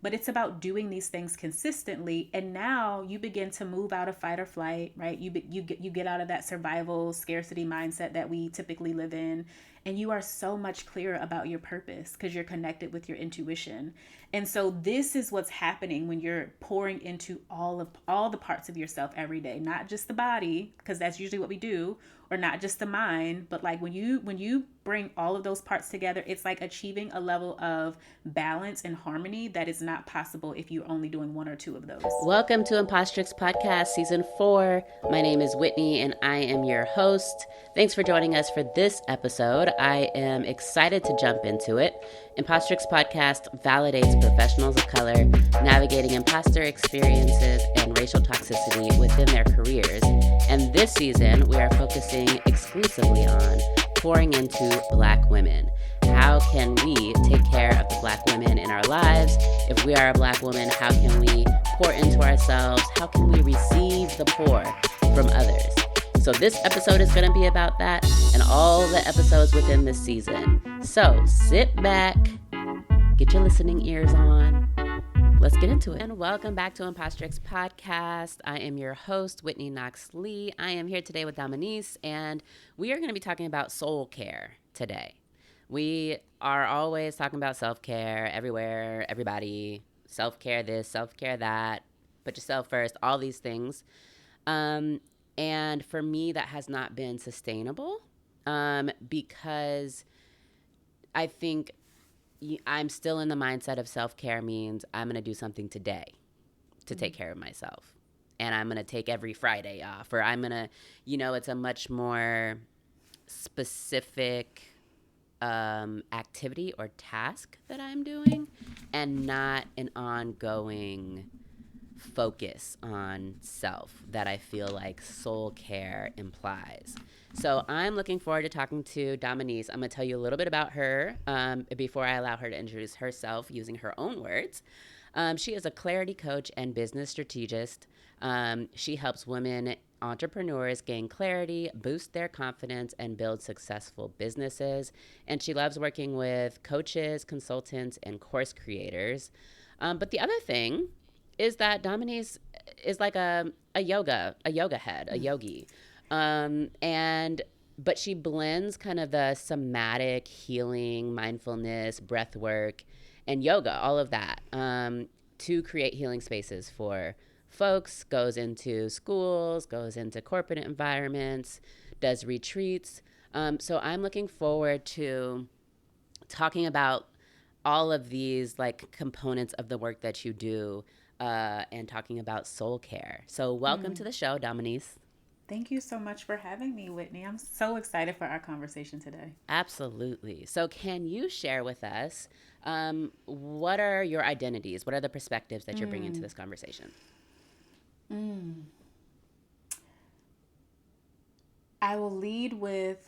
but it's about doing these things consistently. And now you begin to move out of fight or flight, right? You get out of that survival scarcity mindset that we typically live in, and you are so much clearer about your purpose because you're connected with your intuition. And so this is what's happening when you're pouring into all the parts of yourself every day, not just the body, because that's usually what we do, or not just the mind, but like when you bring all of those parts together, it's like achieving a level of balance and harmony that is not possible if you're only doing one or two of those. Welcome to Impostrix Podcast Season 4. My name is Whitney and I am your host. Thanks for joining us for this episode. I am excited to jump into it. Impostrix Podcast validates professionals of color navigating imposter experiences and racial toxicity within their careers. And this season, we are focusing exclusively on pouring into Black women. How can we take care of the Black women in our lives? If we are a Black woman, how can we pour into ourselves? How can we receive the pour from others? So this episode is going to be about that and all the episodes within this season. So sit back, get your listening ears on. Let's get into it. And welcome back to Impostrix Podcast. I am your host, Whitney Knox Lee. I am here today with Dominiece, and we are going to be talking about soul care today. We are always talking about self-care everywhere, everybody, self-care this, self-care that, put yourself first, all these things. And for me, that has not been sustainable because I think I'm still in the mindset of self-care means I'm going to do something today to take care of myself. And I'm going to take every Friday off, or I'm going to, it's a much more specific activity or task that I'm doing, and not an ongoing focus on self that I feel like soul care implies. So I'm looking forward to talking to Dominiece. I'm going to tell you a little bit about her before I allow her to introduce herself using her own words. She is a clarity coach and business strategist. She helps women entrepreneurs gain clarity, boost their confidence, and build successful businesses. And she loves working with coaches, consultants, and course creators. But the other thing is that Dominiece is like a yoga head, a yogi. But she blends kind of the somatic healing, mindfulness, breath work, and yoga, all of that, to create healing spaces for folks, goes into schools, goes into corporate environments, does retreats. So I'm looking forward to talking about all of these like components of the work that you do and talking about soul care. So welcome to the show, Dominiece. Thank you so much for having me, Whitney. I'm so excited for our conversation today. Absolutely. So can you share with us what are your identities? What are the perspectives that you're bringing to this conversation? I will lead with,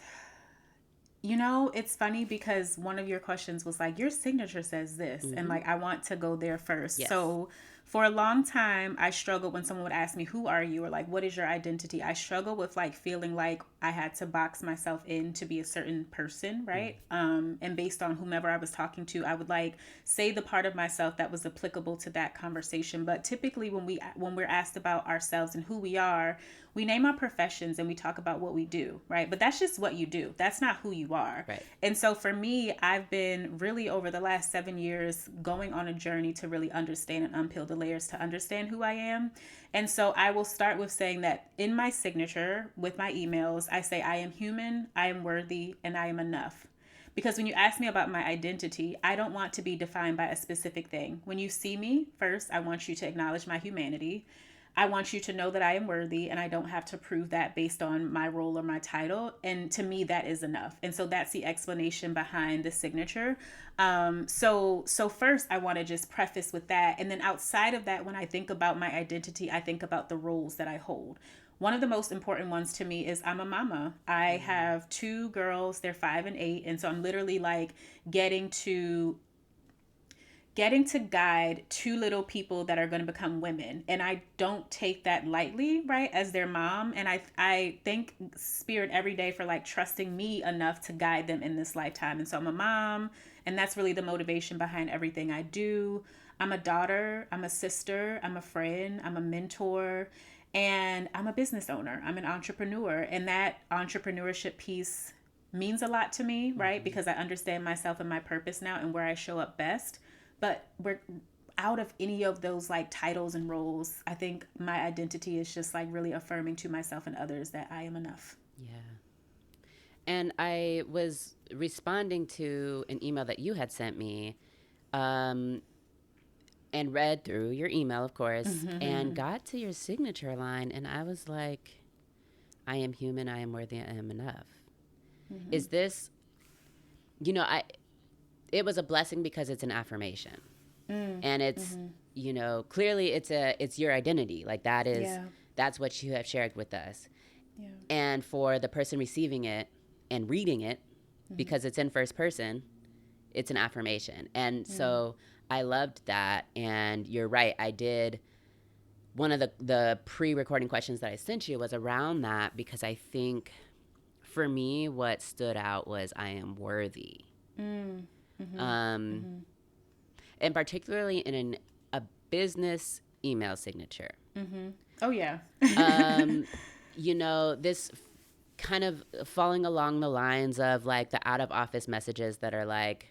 it's funny because one of your questions was like, your signature says this, and like, I want to go there first. Yes. So for a long time, I struggled when someone would ask me, who are you? Or like, what is your identity? I struggled with like feeling like I had to box myself in to be a certain person, right? And based on whomever I was talking to, I would like say the part of myself that was applicable to that conversation. But typically when we're asked about ourselves and who we are, we name our professions and we talk about what we do, right? But that's just what you do. That's not who you are. Right. And so for me, I've been really over the last 7 years going on a journey to really understand and unpeel the layers to understand who I am. And so I will start with saying that in my signature with my emails, I say I am human, I am worthy, and I am enough. Because when you ask me about my identity, I don't want to be defined by a specific thing. When you see me, first, I want you to acknowledge my humanity. I want you to know that I am worthy and I don't have to prove that based on my role or my title. And to me, that is enough. And so that's the explanation behind the signature. So first, I want to just preface with that. And then outside of that, when I think about my identity, I think about the roles that I hold. One of the most important ones to me is I'm a mama. I have 2 girls, they're 5 and 8. And so I'm literally like getting to guide 2 little people that are going to become women. And I don't take that lightly, right, as their mom. And I thank Spirit every day for like trusting me enough to guide them in this lifetime. And so I'm a mom, and that's really the motivation behind everything I do. I'm a daughter, I'm a sister, I'm a friend, I'm a mentor, and I'm a business owner. I'm an entrepreneur. And that entrepreneurship piece means a lot to me, right? Because I understand myself and my purpose now and where I show up best. But we're out of any of those like titles and roles. I think my identity is just like really affirming to myself and others that I am enough. Yeah. And I was responding to an email that you had sent me, and read through your email, of course, and got to your signature line. And I was like, I am human. I am worthy. I am enough. Is this, it was a blessing because it's an affirmation. And it's, clearly it's your identity. Like that's what you have shared with us. Yeah. And for the person receiving it and reading it, because it's in first person, it's an affirmation. And so I loved that. And you're right. I did. One of the pre-recording questions that I sent you was around that, because I think for me, what stood out was I am worthy. And particularly in a business email signature. Oh, yeah. This kind of falling along the lines of like the out of office messages that are like,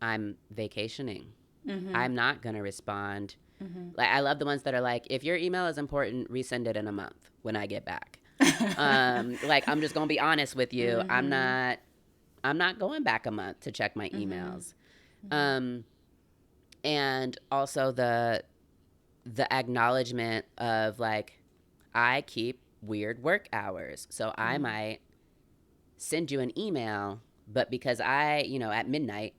I'm vacationing. I'm not going to respond. Like, I love the ones that are like, if your email is important, resend it in a month when I get back. Like, I'm just going to be honest with you. I'm not going back a month to check my emails. And also the acknowledgement of like, I keep weird work hours. So I might send you an email, but because at midnight,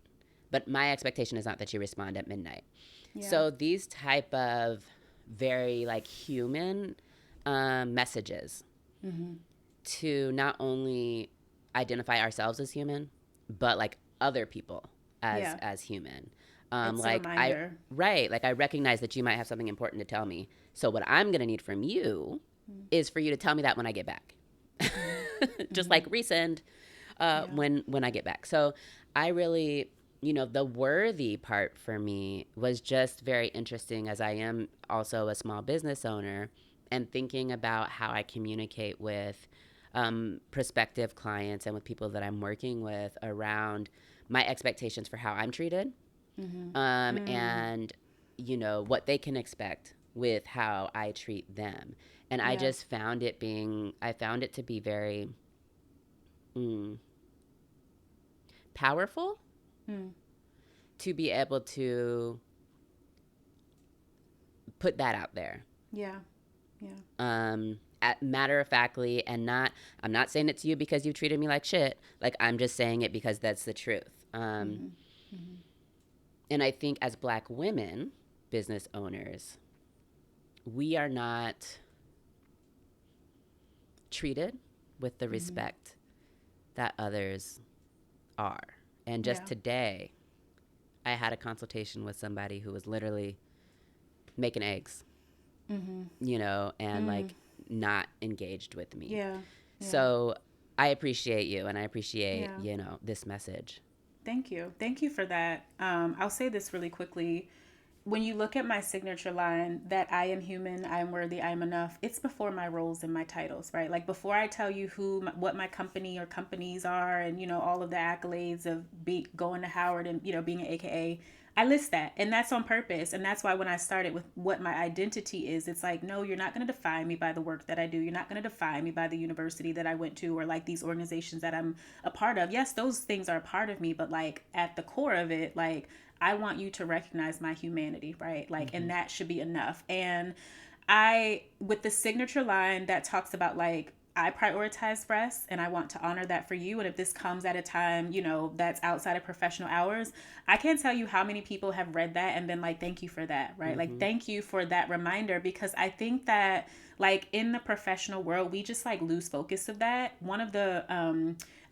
but my expectation is not that you respond at midnight. Yeah. So these type of very like human messages to not only identify ourselves as human, but like other people as human. It's like a reminder. I recognize that you might have something important to tell me. So what I'm going to need from you is for you to tell me that when I get back. Just like resend when I get back. So I really, the worthy part for me was just very interesting, as I am also a small business owner, and thinking about how I communicate with prospective clients and with people that I'm working with around my expectations for how I'm treated. And, what they can expect with how I treat them. And I just found it to be very powerful to be able to put that out there. Yeah. Matter of factly, and I'm not saying it to you because you treated me like shit. Like, I'm just saying it because that's the truth. And I think as Black women, business owners, we are not treated with the respect that others are. And just today, I had a consultation with somebody who was literally making eggs, and like not engaged with me. Yeah. So I appreciate you, and I appreciate, this message. Thank you. Thank you for that. I'll say this really quickly. When you look at my signature line, that I am human, I am worthy, I am enough, it's before my roles and my titles, right? Like, before I tell you what my company or companies are, and, all of the accolades of going to Howard and, being an AKA, I list that. And that's on purpose. And that's why when I started with what my identity is, it's like, no, you're not going to define me by the work that I do. You're not going to define me by the university that I went to, or like these organizations that I'm a part of. Yes, those things are a part of me, but like at the core of it, like, I want you to recognize my humanity, right? Like, and that should be enough. And with the signature line that talks about like, I prioritize rest and I want to honor that for you. And if this comes at a time, that's outside of professional hours, I can't tell you how many people have read that and been like, thank you for that, right? Like, thank you for that reminder, because I think that like in the professional world, we just like lose focus of that. One of the,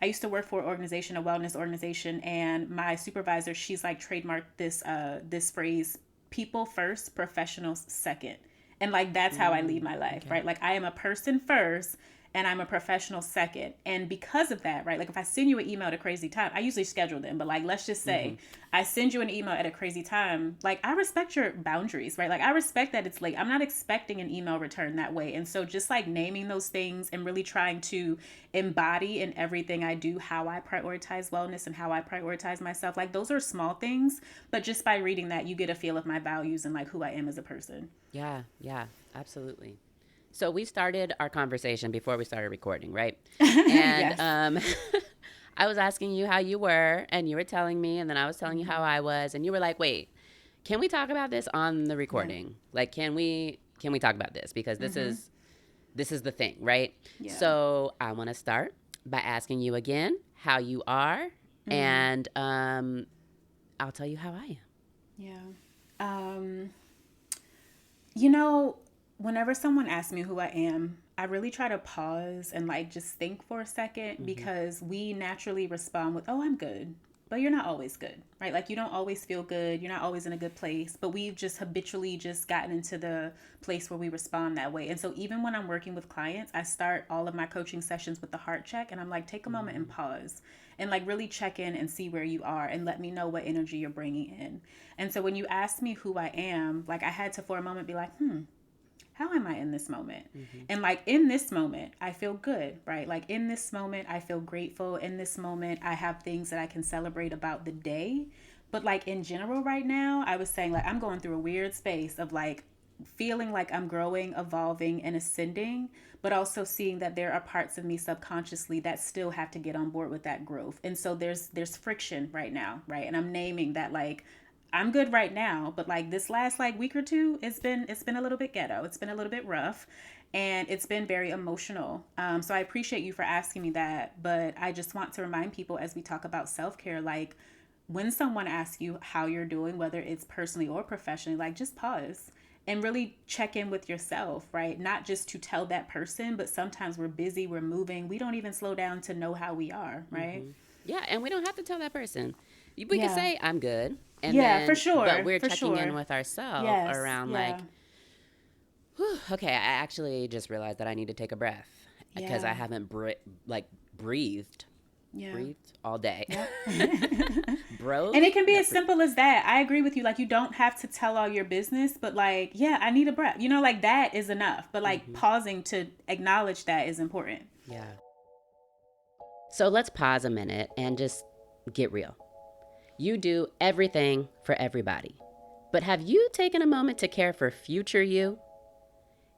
I used to work for an organization, a wellness organization, and my supervisor, she's like trademarked this phrase, people first, professionals second. And like, that's how I lead my life, right? Like, I am a person first, and I'm a professional second. And because of that, right, like if I send you an email at a crazy time, I usually schedule them, but like let's just say I send you an email at a crazy time, like I respect your boundaries, right? Like I respect that it's late. I'm not expecting an email return that way. And so just like naming those things and really trying to embody in everything I do how I prioritize wellness and how I prioritize myself, like those are small things, but just by reading that, you get a feel of my values and like who I am as a person. Yeah, yeah, absolutely. So we started our conversation before we started recording, right? And Yes. I was asking you how you were, and you were telling me, and then I was telling you how I was, and you were like, "Wait, can we talk about this on the Yeah. recording? Like, can we talk about this because this is the thing, right?" Yeah. So I want to start by asking you again how you are, and I'll tell you how I am. Yeah. Um, you know, whenever someone asks me who I am, I really try to pause and like just think for a second because we naturally respond with, "Oh, I'm good." But you're not always good, right? Like you don't always feel good. You're not always in a good place, but we've just habitually just gotten into the place where we respond that way. And so even when I'm working with clients, I start all of my coaching sessions with the heart check and I'm like, take a moment and pause and like really check in and see where you are and let me know what energy you're bringing in. And so when you ask me who I am, like I had to for a moment be like, how am I in this moment? And like in this moment, I feel good, right? Like in this moment, I feel grateful. In this moment, I have things that I can celebrate about the day. But like in general, right now, I was saying like I'm going through a weird space of like feeling like I'm growing, evolving, and ascending, but also seeing that there are parts of me subconsciously that still have to get on board with that growth. And so there's friction right now, right? And I'm naming that like I'm good right now, but like this last like week or two, it's been a little bit ghetto. It's been a little bit rough, and it's been very emotional. So I appreciate you for asking me that, but I just want to remind people as we talk about self care, like when someone asks you how you're doing, whether it's personally or professionally, like just pause and really check in with yourself, right? Not just to tell that person, but sometimes we're busy, we're moving, we don't even slow down to know how we are, right? Yeah, and we don't have to tell that person. We could Yeah. say I'm good, and Yeah, for then but sure. we're For checking in sure. with ourselves Yes. around Yeah. like, whew, okay, I actually just realized that I need to take a breath because I Yeah. haven't breathed Yeah. breathed all day. Yep. Broke? And it can be No, as simple as that. I agree with you. Like, you don't have to tell all your business, but like, yeah, I need a breath. You know, like that is enough. But like, pausing to acknowledge that is important. yeah. So let's pause a minute and just get real. You do everything for everybody. But have you taken a moment to care for future you?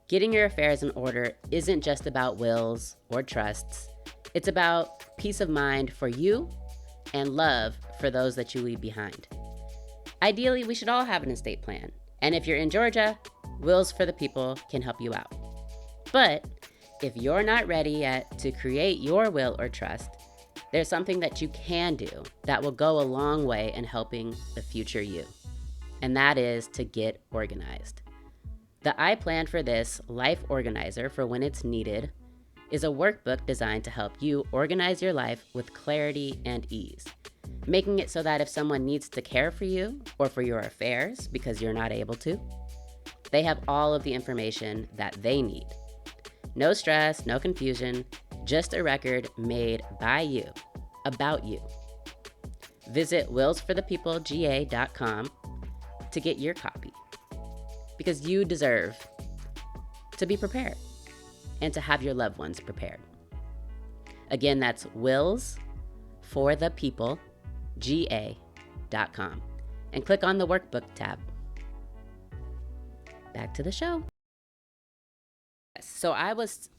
Getting your affairs in order isn't just about wills or trusts. It's about peace of mind for you and love for those that you leave behind. Ideally, we should all have an estate plan. And if you're in Georgia, Wills for the People can help you out. But if you're not ready yet to create your will or trust, there's something that you can do that will go a long way in helping the future you. And that is to get organized. The I Plan for This Life Organizer for when it's needed is a workbook designed to help you organize your life with clarity and ease, making it so that if someone needs to care for you or for your affairs because you're not able to, they have all of the information that they need. No stress, no confusion, just a record made by you, about you. Visit willsforthepeoplega.com to get your copy, because you deserve to be prepared and to have your loved ones prepared. Again, that's willsforthepeoplega.com and click on the workbook tab. Back to the show. So I was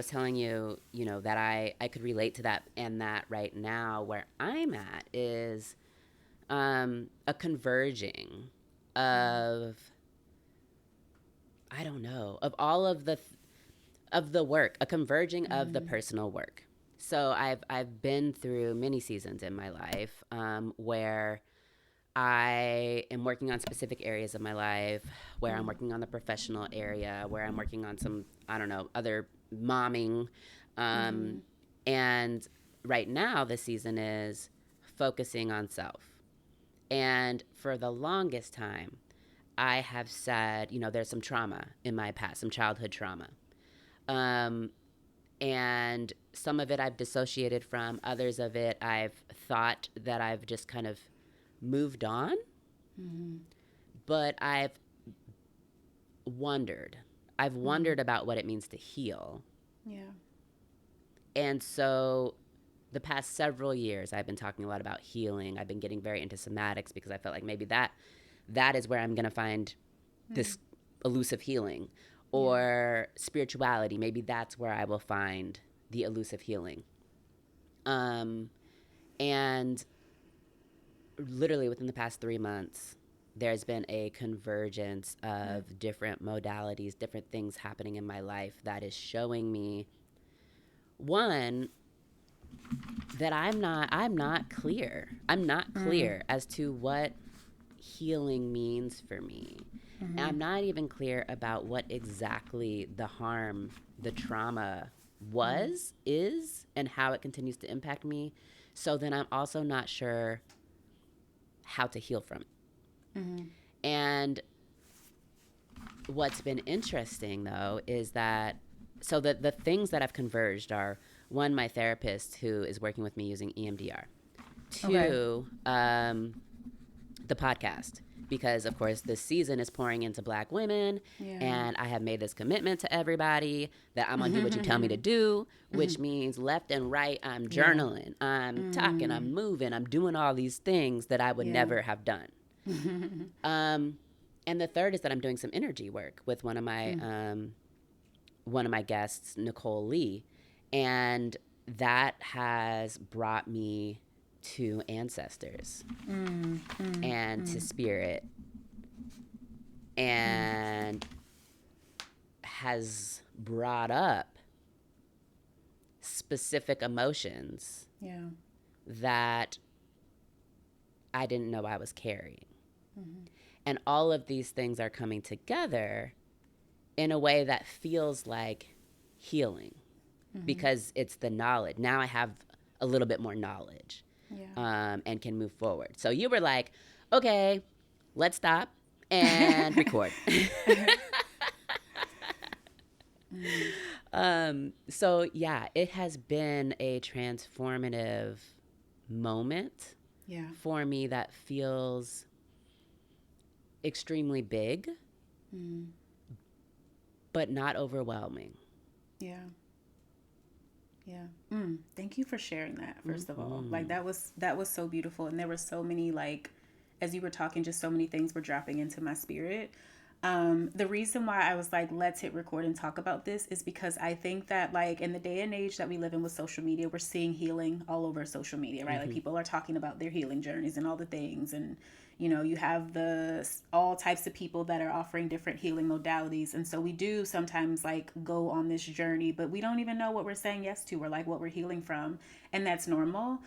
telling you, that I could relate to that, and that right now where I'm at is a converging of, I don't know, of all of the work, a converging of the personal work. So I've been through many seasons in my life where I am working on specific areas of my life, where I'm working on the professional area, where I'm working on some, I don't know, other momming. And right now, the season is focusing on self. And for the longest time, I have said, there's some trauma in my past, some childhood trauma. And some of it I've dissociated from, others of it I've thought that I've just kind of moved on. Mm-hmm. But I've wondered. I've wondered about what it means to heal. Yeah. And so the past several years, I've been talking a lot about healing. I've been getting very into somatics because I felt like maybe that is where I'm going to find this elusive healing. Or spirituality, maybe that's where I will find the elusive healing. And literally within the past 3 months, there's been a convergence of different modalities, different things happening in my life that is showing me, one, that I'm not clear. I'm not clear as to what healing means for me. Mm-hmm. And I'm not even clear about what exactly the harm, the trauma was, is, and how it continues to impact me. So then I'm also not sure how to heal from it. Mm-hmm. And what's been interesting, though, is that, so the things that have converged are, one, my therapist who is working with me using EMDR. Two, the podcast. Because, of course, this season is pouring into Black women, and I have made this commitment to everybody that I'm going to do what you tell me to do, which means left and right, I'm journaling, I'm talking, I'm moving, I'm doing all these things that I would never have done. And the third is that I'm doing some energy work with one of my guests, Nicole Lee, and that has brought me to ancestors and to spirit, and has brought up specific emotions that I didn't know I was carrying. And all of these things are coming together in a way that feels like healing because it's the knowledge. Now I have a little bit more knowledge. And can move forward. So you were like, okay, let's stop and record. So yeah, it has been a transformative moment for me that feels extremely big, but not overwhelming. Thank you for sharing that, first of all. Like, that was so beautiful. And there were so many, like, as you were talking, just so many things were dropping into my spirit. The reason why I was like, let's hit record and talk about this is because I think that, like, in the day and age that we live in with social media, we're seeing healing all over social media, right? Like, people are talking about their healing journeys and all the things. And, you know, you have all types of people that are offering different healing modalities. And so we do sometimes, like, go on this journey, but we don't even know what we're saying yes to or, like, what we're healing from. And that's normal.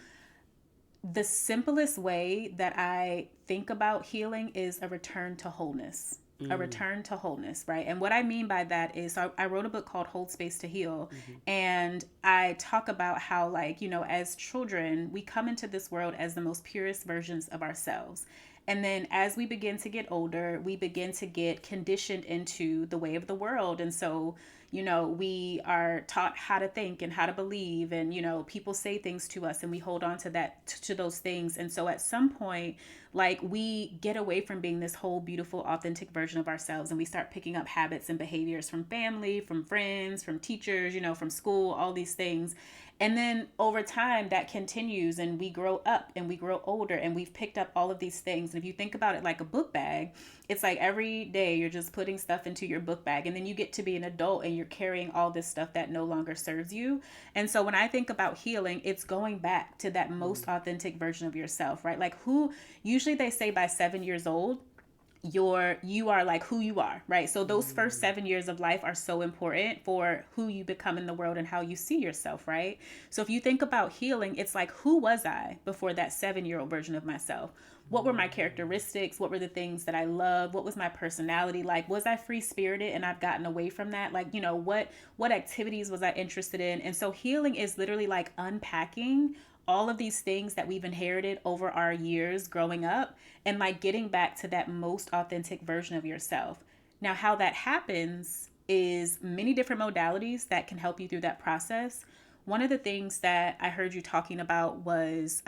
The simplest way that I think about healing is a return to wholeness. A return to wholeness, right? And what I mean by that is, I wrote a book called Hold Space to Heal. And I talk about how, like, you know, as children, we come into this world as the most purest versions of ourselves. And then as we begin to get older, we begin to get conditioned into the way of the world. And so, you know, we are taught how to think and how to believe, and, you know, people say things to us and we hold on to that, to those things. And so at some point, like, we get away from being this whole beautiful, authentic version of ourselves, and we start picking up habits and behaviors from family, from friends, from teachers, you know, from school, all these things. And then over time that continues, and we grow up and we grow older, and we've picked up all of these things. And if you think about it like a book bag, it's like every day you're just putting stuff into your book bag, and then you get to be an adult and you're carrying all this stuff that no longer serves you. And so when I think about healing, it's going back to that most authentic version of yourself, right? Like, who, usually they say by 7 years old, you are like who you are, right? So those first 7 years of life are so important for who you become in the world and how you see yourself, right? So if you think about healing, it's like, who was I before that 7-year-old version of myself? What were my characteristics? What were the things that I loved? What was my personality like? Was I free-spirited and I've gotten away from that? Like, you know, what activities was I interested in? And so healing is literally like unpacking all of these things that we've inherited over our years growing up, and like getting back to that most authentic version of yourself. Now, how that happens is many different modalities that can help you through that process. One of the things that I heard you talking about was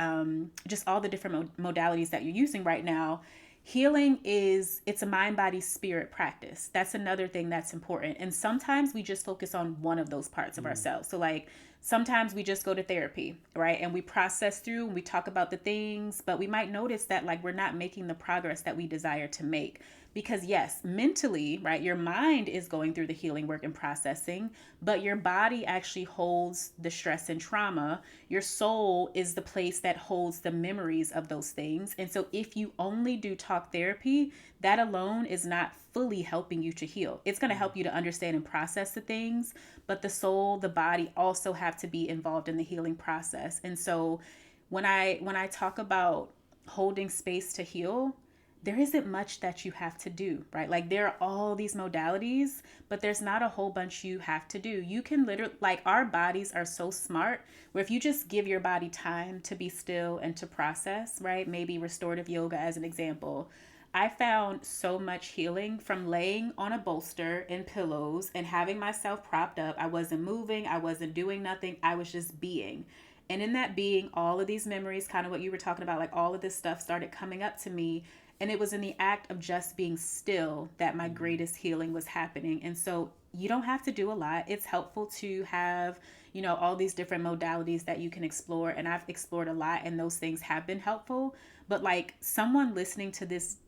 just all the different modalities that you're using right now. Healing it's a mind, body, spirit practice. That's another thing that's important. And sometimes we just focus on one of those parts of ourselves. So like sometimes we just go to therapy, right? And we process through and we talk about the things, but we might notice that like we're not making the progress that we desire to make. Because yes, mentally, right, your mind is going through the healing work and processing, but your body actually holds the stress and trauma. Your soul is the place that holds the memories of those things. And so if you only do talk therapy, that alone is not fully helping you to heal. It's going to help you to understand and process the things, but the soul, the body also have to be involved in the healing process. And so when I talk about holding space to heal, there isn't much that you have to do, right? Like there are all these modalities, but there's not a whole bunch you have to do. You can literally, like our bodies are so smart where if you just give your body time to be still and to process, right? Maybe restorative yoga as an example. I found so much healing from laying on a bolster and pillows and having myself propped up. I wasn't moving. I wasn't doing nothing. I was just being. And in that being, all of these memories, kind of what you were talking about, like all of this stuff started coming up to me. And it was in the act of just being still that my greatest healing was happening. And so you don't have to do a lot. It's helpful to have, all these different modalities that you can explore. And I've explored a lot and those things have been helpful. But like someone listening to this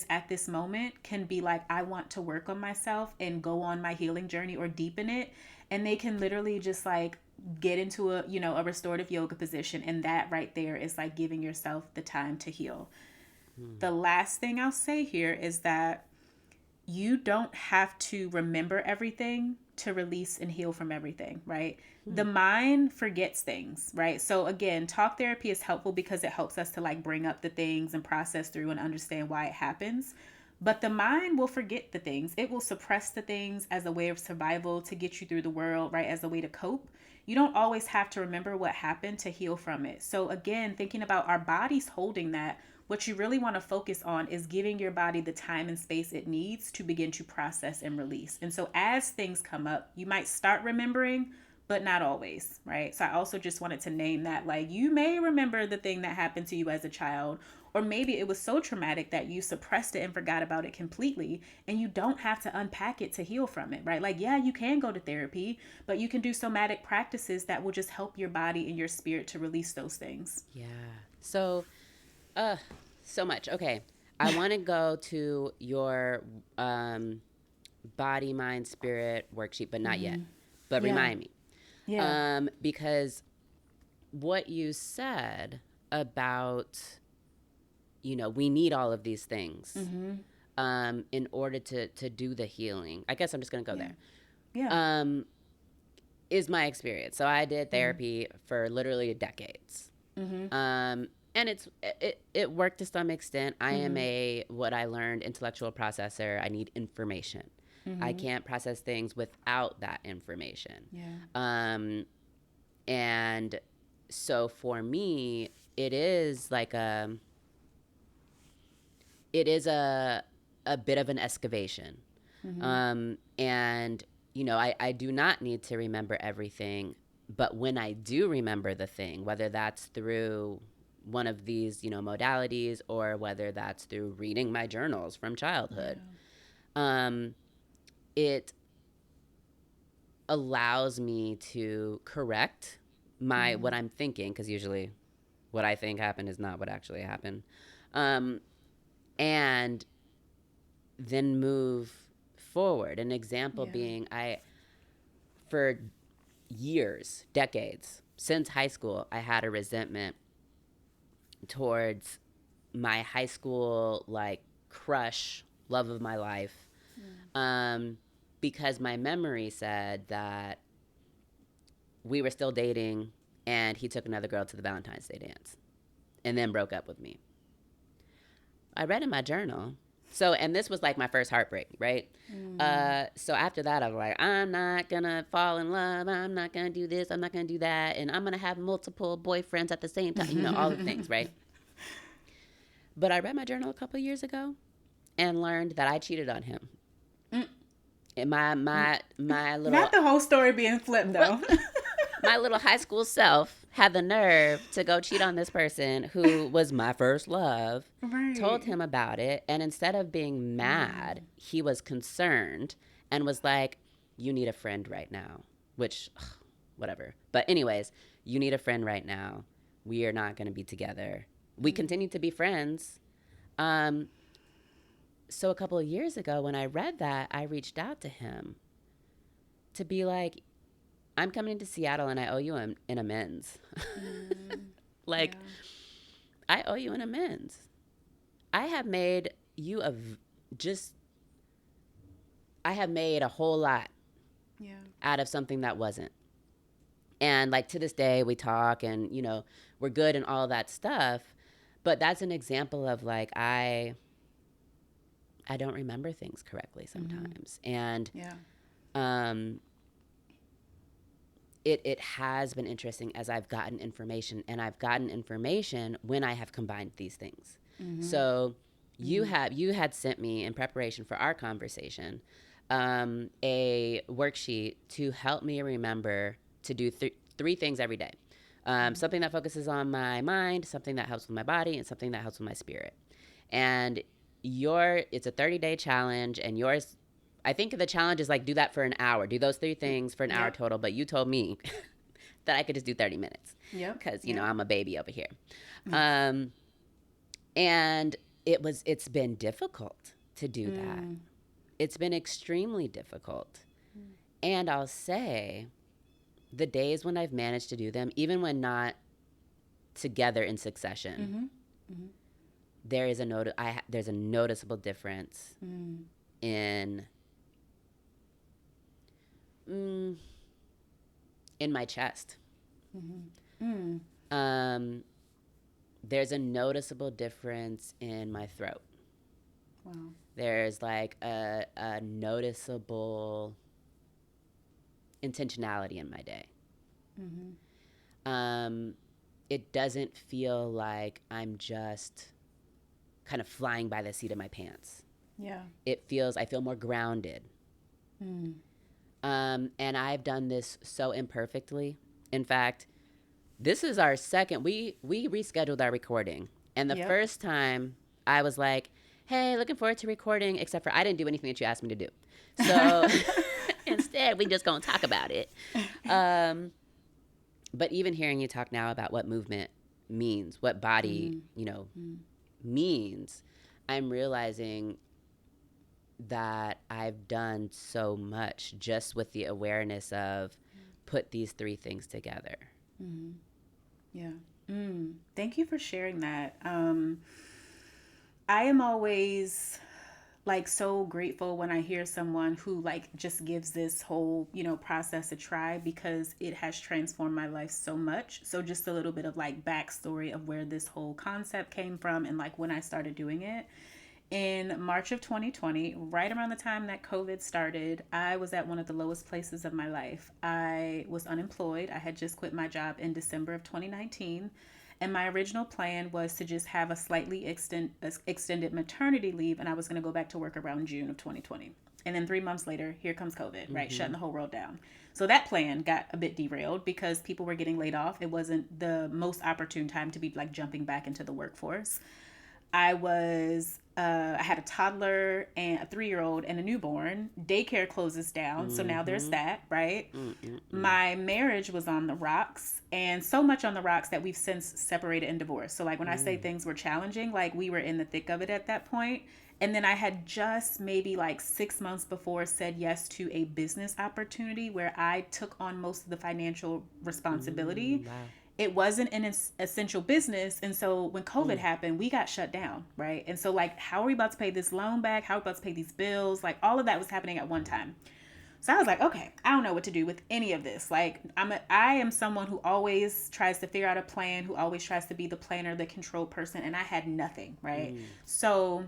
at this moment can be like, I want to work on myself and go on my healing journey or deepen it. And they can literally just like get into a restorative yoga position. And that right there is like giving yourself the time to heal. The last thing I'll say here is that you don't have to remember everything to release and heal from everything, right? The mind forgets things, right? So again, talk therapy is helpful because it helps us to like bring up the things and process through and understand why it happens. But the mind will forget the things. It will suppress the things as a way of survival to get you through the world, right? As a way to cope. You don't always have to remember what happened to heal from it. So again, thinking about our bodies holding that, what you really want to focus on is giving your body the time and space it needs to begin to process and release. And so as things come up, you might start remembering, but not always, right? So I also just wanted to name that, like, you may remember the thing that happened to you as a child, or maybe it was so traumatic that you suppressed it and forgot about it completely, and you don't have to unpack it to heal from it, right? Like, yeah, you can go to therapy, but you can do somatic practices that will just help your body and your spirit to release those things. Yeah. So much. Okay. I want to go to your body, mind, spirit worksheet, but not yet. But remind me. Yeah. Because what you said about, we need all of these things in order to do the healing. I guess I'm just going to go there. Yeah. Is my experience. So I did therapy for literally decades. And it worked to some extent. I am what I learned, intellectual processor. I need information. I can't process things without that information. Yeah. And so for me, it is like a bit of an excavation. And, I do not need to remember everything. But when I do remember the thing, whether that's through one of these, modalities, or whether that's through reading my journals from childhood, it allows me to correct what I'm thinking, because usually what I think happened is not what actually happened, and then move forward. An example being, for years, decades, since high school, I had a resentment towards my high school crush, love of my life, because my memory said that we were still dating and he took another girl to the Valentine's Day dance and then broke up with me. I read in my journal. So, and this was my first heartbreak, right? So after that, I was like, I'm not going to fall in love. I'm not going to do this. I'm not going to do that. And I'm going to have multiple boyfriends at the same time, all the things, right? But I read my journal a couple of years ago and learned that I cheated on him. My little Not the whole story being flipped though. my little high school self had the nerve to go cheat on this person who was my first love. Right. Told him about it, and instead of being mad, he was concerned and was like, "You need a friend right now," which, whatever. But anyways, you need a friend right now. We are not going to be together. We continue to be friends. So a couple of years ago, when I read that, I reached out to him to be like, I'm coming to Seattle and I owe you an amends. Like, I owe you an amends. I have made you I have made a whole lot out of something that wasn't. And like to this day, we talk and, you know, we're good and all that stuff. But that's an example of like, I don't remember things correctly sometimes. And it has been interesting as I've gotten information, and I've gotten information when I have combined these things. So you had sent me in preparation for our conversation a worksheet to help me remember to do three things every day. Something that focuses on my mind, something that helps with my body, and something that helps with my spirit. And it's a 30-day challenge, and yours, I think the challenge is like do that for an hour. Do those three things for an hour total. But you told me that I could just do 30 minutes. Because, you know, I'm a baby over here. And it's been difficult to do that. It's been extremely difficult. And I'll say the days when I've managed to do them, even when not together in succession, there is there's a noticeable difference in my chest. There's a noticeable difference in my throat. Wow. There's like a noticeable intentionality in my day. It doesn't feel like I'm just kind of flying by the seat of my pants. I feel more grounded. And I've done this so imperfectly. In fact, this is our second, we rescheduled our recording. And the first time I was like, hey, looking forward to recording, except for I didn't do anything that you asked me to do. So instead, we just gonna talk about it. But even hearing you talk now about what movement means, what body, means, I'm realizing that I've done so much just with the awareness of put these three things together. Thank you for sharing that. I am always like so grateful when I hear someone who like just gives this whole, process a try, because it has transformed my life so much. So just a little bit of like backstory of where this whole concept came from and like when I started doing it. In March of 2020, right around the time that COVID started, I was at one of the lowest places of my life. I was unemployed. I had just quit my job in December of 2019. And my original plan was to just have a slightly extended maternity leave, and I was going to go back to work around June of 2020. And then 3 months later, here comes COVID, right? Shutting the whole world down. So that plan got a bit derailed because people were getting laid off. It wasn't the most opportune time to be like jumping back into the workforce. I had a toddler and a 3-year-old and a newborn. Daycare closes down. So now there's that, right? My marriage was on the rocks, and so much on the rocks that we've since separated and divorced. So like when I say things were challenging, like we were in the thick of it at that point. And then I had just maybe like 6 months before said yes to a business opportunity where I took on most of the financial responsibility. Wow. It wasn't an essential business. And so when COVID happened, we got shut down, right? And so like, how are we about to pay this loan back? How are we about to pay these bills? Like all of that was happening at one time. So I was like, okay, I don't know what to do with any of this. Like I am someone who always tries to figure out a plan, who always tries to be the planner, the control person. And I had nothing, right? So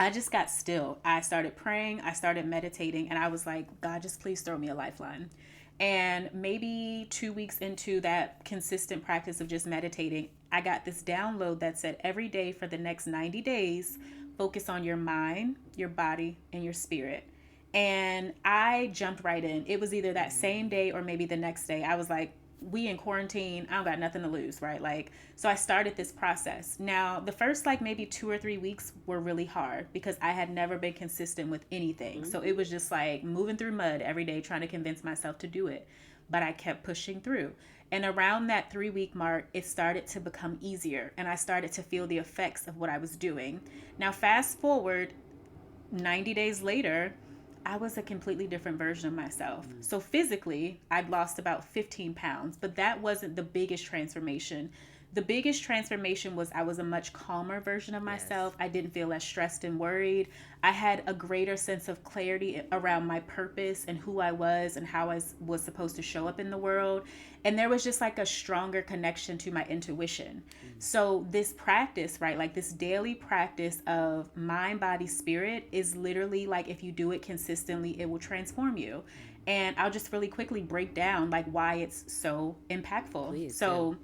I just got still. I started praying. I started meditating. And I was like, God, just please throw me a lifeline. And maybe 2 weeks into that consistent practice of just meditating, I got this download that said every day for the next 90 days, focus on your mind, your body, and your spirit. And I jumped right in. It was either that same day or maybe the next day. I was like, we in quarantine, I don't got nothing to lose, right? Like, so I started this process. Now, the first like maybe 2 or 3 weeks were really hard because I had never been consistent with anything. So it was just like moving through mud every day trying to convince myself to do it. But I kept pushing through. And around that 3 week mark, it started to become easier and I started to feel the effects of what I was doing. Now, fast forward 90 days later, I was a completely different version of myself. So physically, I'd lost about 15 pounds, but that wasn't the biggest transformation. The biggest transformation was I was a much calmer version of myself. Yes. I didn't feel as stressed and worried. I had a greater sense of clarity around my purpose and who I was and how I was supposed to show up in the world. And there was just like a stronger connection to my intuition. So this practice, right, like this daily practice of mind, body, spirit is literally like if you do it consistently, it will transform you. And I'll just really quickly break down like why it's so impactful. Please So do.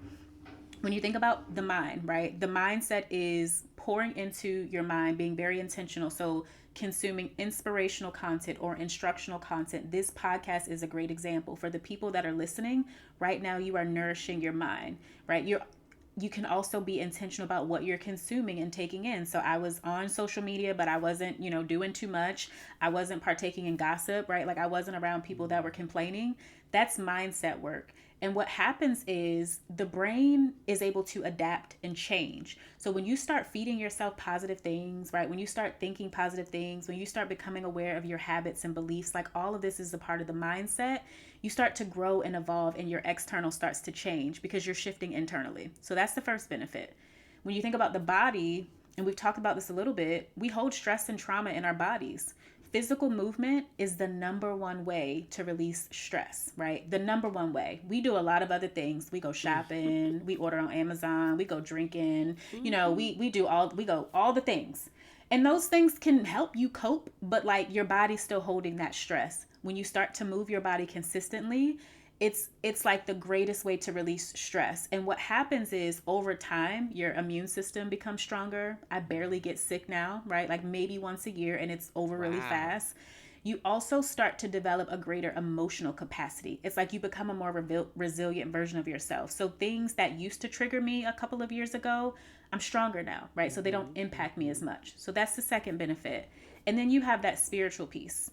when you think about the mind, right? The mindset is pouring into your mind, being very intentional. So, consuming inspirational content or instructional content. This podcast is a great example for the people that are listening. Right now, you are nourishing your mind, right? You can also be intentional about what you're consuming and taking in. So I was on social media, but I wasn't, doing too much. I wasn't partaking in gossip, right? Like I wasn't around people that were complaining. That's mindset work. And what happens is the brain is able to adapt and change. So when you start feeding yourself positive things, right? When you start thinking positive things, when you start becoming aware of your habits and beliefs, like all of this is a part of the mindset, you start to grow and evolve and your external starts to change because you're shifting internally. So that's the first benefit. When you think about the body, and we've talked about this a little bit, we hold stress and trauma in our bodies. Physical movement is the number one way to release stress, right? The number one way. We do a lot of other things. We go shopping, we order on Amazon, we go drinking, we go all the things. And those things can help you cope, but like your body's still holding that stress. When you start to move your body consistently, it's like the greatest way to release stress. And what happens is over time your immune system becomes stronger. I barely get sick now, right? Like maybe once a year, and it's over really Wow. fast. You also start to develop a greater emotional capacity. It's like you become a more resilient version of yourself. So things that used to trigger me a couple of years ago, I'm stronger now, right? So they don't impact me as much. So that's the second benefit. And then you have that spiritual piece.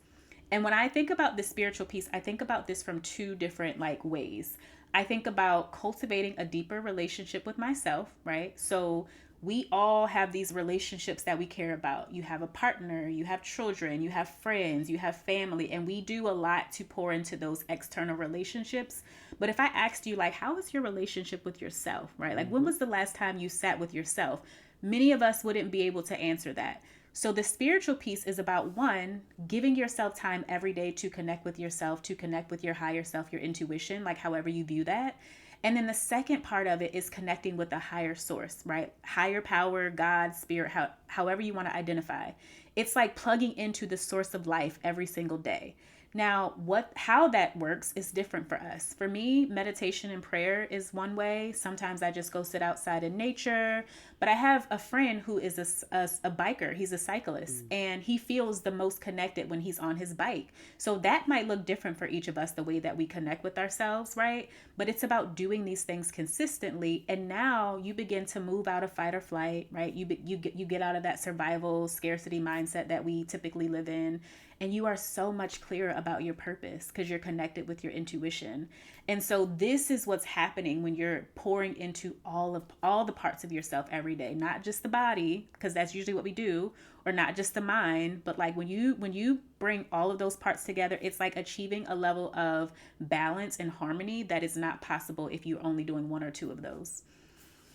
And when I think about the spiritual piece, I think about this from two different like ways. I think about cultivating a deeper relationship with myself, right? So we all have these relationships that we care about. You have a partner, you have children, you have friends, you have family, and we do a lot to pour into those external relationships. But if I asked you, like, how is your relationship with yourself, right? Like, when was the last time you sat with yourself? Many of us wouldn't be able to answer that. So the spiritual piece is about one, giving yourself time every day to connect with yourself, to connect with your higher self, your intuition, like however you view that. And then the second part of it is connecting with a higher source, right? Higher power, God, spirit, however you want to identify. It's like plugging into the source of life every single day. Now, how that works is different for us. For me, meditation and prayer is one way. Sometimes I just go sit outside in nature. But I have a friend who is a biker. He's a cyclist, and he feels the most connected when he's on his bike. So that might look different for each of us, the way that we connect with ourselves, right? But it's about doing these things consistently. And now you begin to move out of fight or flight, right? You get out of that survival scarcity mindset that we typically live in, and you are so much clearer about your purpose because you're connected with your intuition. And so this is what's happening when you're pouring into all the parts of yourself every day, not just the body, because that's usually what we do, or not just the mind, but like when you bring all of those parts together, it's like achieving a level of balance and harmony that is not possible if you're only doing one or two of those.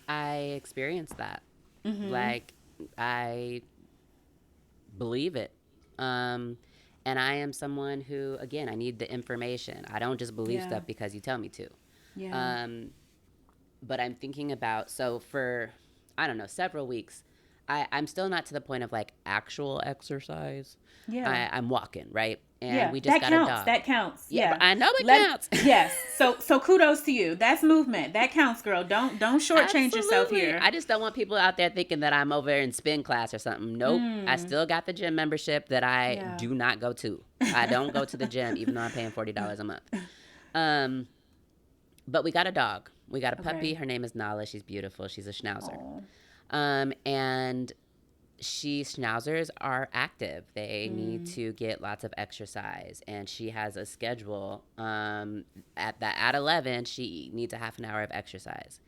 I experienced that. Like, I believe it. Um, and I am someone who, again, I need the information. I don't just believe Yeah. stuff because you tell me to. Yeah. Um, but I'm thinking about, so for, I don't know, several weeks, I'm still not to the point of like actual exercise. Yeah. I'm walking, right? And Yeah, we just that got a counts. dog. That counts. Yeah, but Yeah. I know it counts. Yes. So kudos to you. That's movement. That counts, girl. Don't shortchange yourself Absolutely. here. I just don't want people out there thinking that I'm over there in spin class or something. Nope. I still got the gym membership that I Yeah. do not go to. I don't go to the gym even though I'm paying $40 a month. But we got a dog. We got a puppy. Okay. Her name is Nala. She's beautiful. She's a schnauzer. Aw. And schnauzers are active. They need to get lots of exercise, and she has a schedule. At 11, she needs a half an hour of exercise.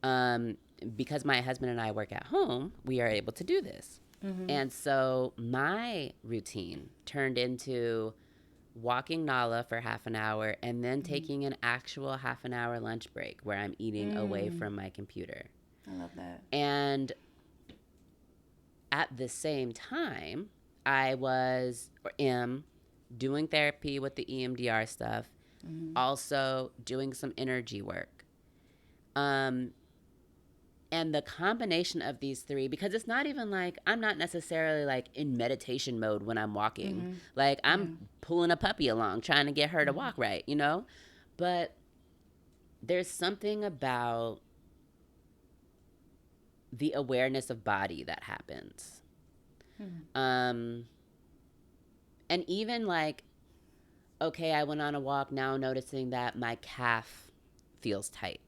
Because my husband and I work at home, we are able to do this. And so my routine turned into walking Nala for half an hour and then taking an actual half an hour lunch break where I'm eating away from my computer. I love that. And at the same time, I am doing therapy with the EMDR stuff, also doing some energy work. And the combination of these three, because it's not even like, I'm not necessarily like in meditation mode when I'm walking. Like I'm pulling a puppy along, trying to get her to walk right, you know? But there's something about the awareness of body that happens. And even like, okay, I went on a walk, now noticing that my calf feels tight.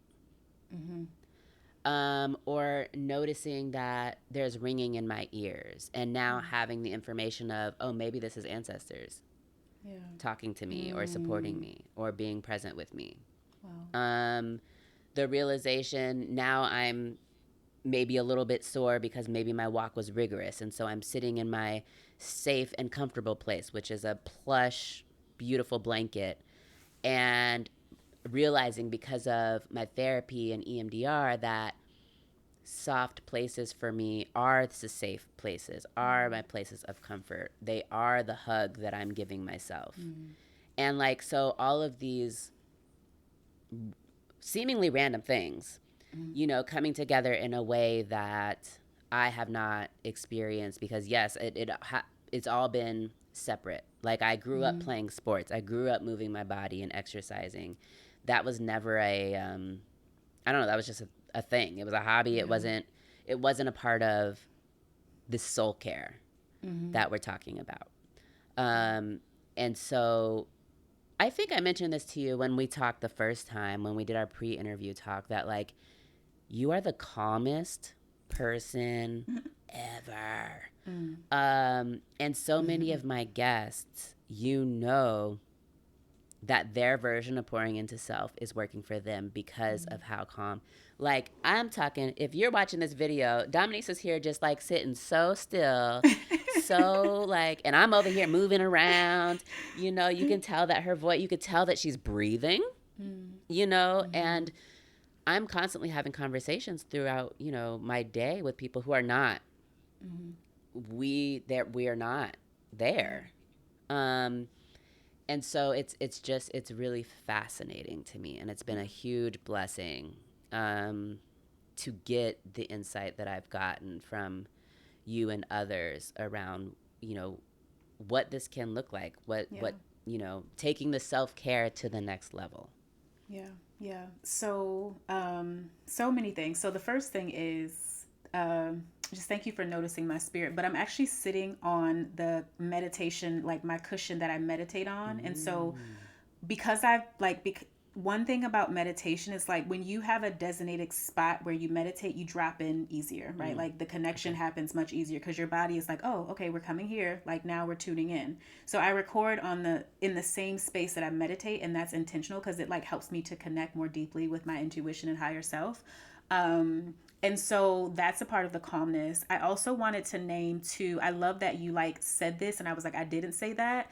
Or noticing that there's ringing in my ears, and now having the information of, oh, maybe this is ancestors talking to me or supporting me or being present with me. Wow. The realization, now I'm maybe a little bit sore because maybe my walk was rigorous, and so I'm sitting in my safe and comfortable place, which is a plush, beautiful blanket, and realizing because of my therapy and EMDR that soft places for me are the safe places, are my places of comfort. They are the hug that I'm giving myself. And like, so all of these seemingly random things, you know, coming together in a way that I have not experienced, because yes, it's all been separate. Like I grew up playing sports. I grew up moving my body and exercising. That was never I don't know, that was just a thing. It was a hobby. It wasn't a part of the soul care that we're talking about. And so I think I mentioned this to you when we talked the first time, when we did our pre-interview talk, that like, you are the calmest person ever. And so many of my guests, you know, that their version of pouring into self is working for them because of how calm. Like, I'm talking, if you're watching this video, Dominiece is here just like sitting so still, so like, and I'm over here moving around. You know, you can tell that her voice, you could tell that she's breathing, you know, and I'm constantly having conversations throughout, you know, my day with people who are not, we are not there. And so it's really fascinating to me, and it's been a huge blessing to get the insight that I've gotten from you and others around, you know, what this can look like, what you know, taking the self-care to the next level. Yeah. So so many things. So the first thing is just thank you for noticing my spirit, but I'm actually sitting on the meditation, like my cushion that I meditate on. And so because one thing about meditation is like when you have a designated spot where you meditate, you drop in easier, right? Like the connection happens much easier because your body is like, oh, okay, we're coming here. Like now we're tuning in. So I record in the same space that I meditate, and that's intentional because it like helps me to connect more deeply with my intuition and higher self. And so that's a part of the calmness. I also wanted to name too, I love that you like said this and I was like, I didn't say that.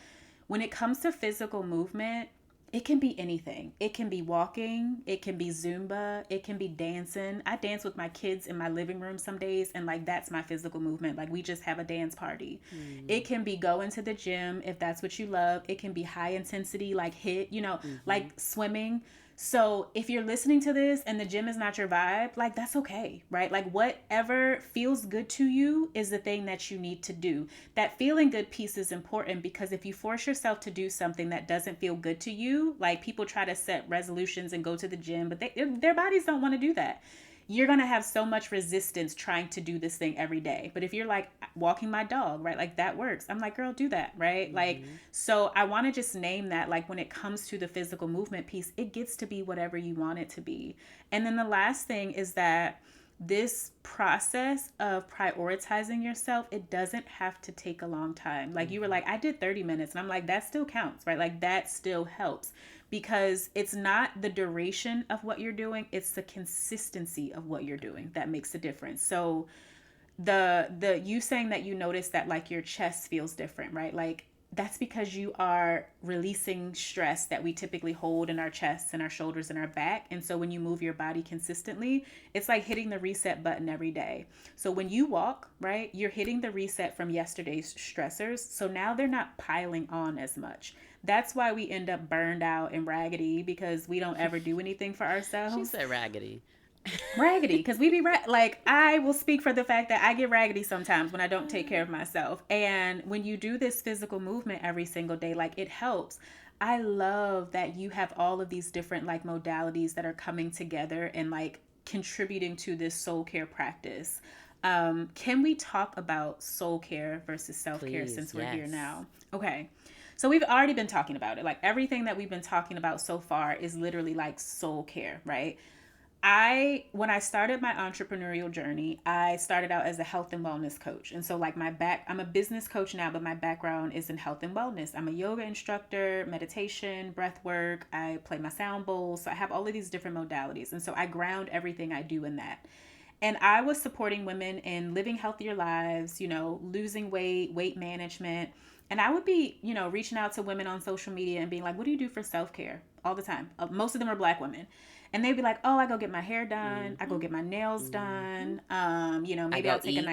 When it comes to physical movement, it can be anything. It can be walking. It can be Zumba. It can be dancing. I dance with my kids in my living room some days, and like that's my physical movement. Like we just have a dance party. It can be going to the gym if that's what you love. It can be high intensity, like HIIT, you know, like swimming. So if you're listening to this and the gym is not your vibe, like that's okay, right? Like whatever feels good to you is the thing that you need to do. That feeling good piece is important because if you force yourself to do something that doesn't feel good to you, like people try to set resolutions and go to the gym, but their bodies don't want to do that. You're going to have so much resistance trying to do this thing every day. But if you're like walking my dog, right? Like that works. I'm like, girl, do that, right? Mm-hmm. Like, so I want to just name that, like when it comes to the physical movement piece, it gets to be whatever you want it to be. And then the last thing is that this process of prioritizing yourself, it doesn't have to take a long time. Like you were like, I did 30 minutes. And I'm like, that still counts, right? Like that still helps because it's not the duration of what you're doing. It's the consistency of what you're doing that makes a difference. So the you saying that you notice that like your chest feels different, right? Like that's because you are releasing stress that we typically hold in our chests and our shoulders and our back. And so when you move your body consistently, it's like hitting the reset button every day. So when you walk, right, you're hitting the reset from yesterday's stressors. So now they're not piling on as much. That's why we end up burned out and raggedy because we don't ever do anything for ourselves. She said raggedy. Raggedy, because we be like, I will speak for the fact that I get raggedy sometimes when I don't take care of myself. And when you do this physical movement every single day, like it helps. I love that you have all of these different like modalities that are coming together and like contributing to this soul care practice. Can we talk about soul care versus self-care since we're here now? Okay. So we've already been talking about it. Like everything that we've been talking about so far is literally like soul care, right? When I started my entrepreneurial journey, I started out as a health and wellness coach. And so like I'm a business coach now, but my background is in health and wellness. I'm a yoga instructor, meditation, breath work. I play my sound bowls. So I have all of these different modalities. And so I ground everything I do in that. And I was supporting women in living healthier lives, losing weight, weight management. And I would be, reaching out to women on social media and being like, what do you do for self-care? All the time. Most of them are Black women. And they'd be like, oh, I go get my hair done. I go get my nails done. Maybe I'll take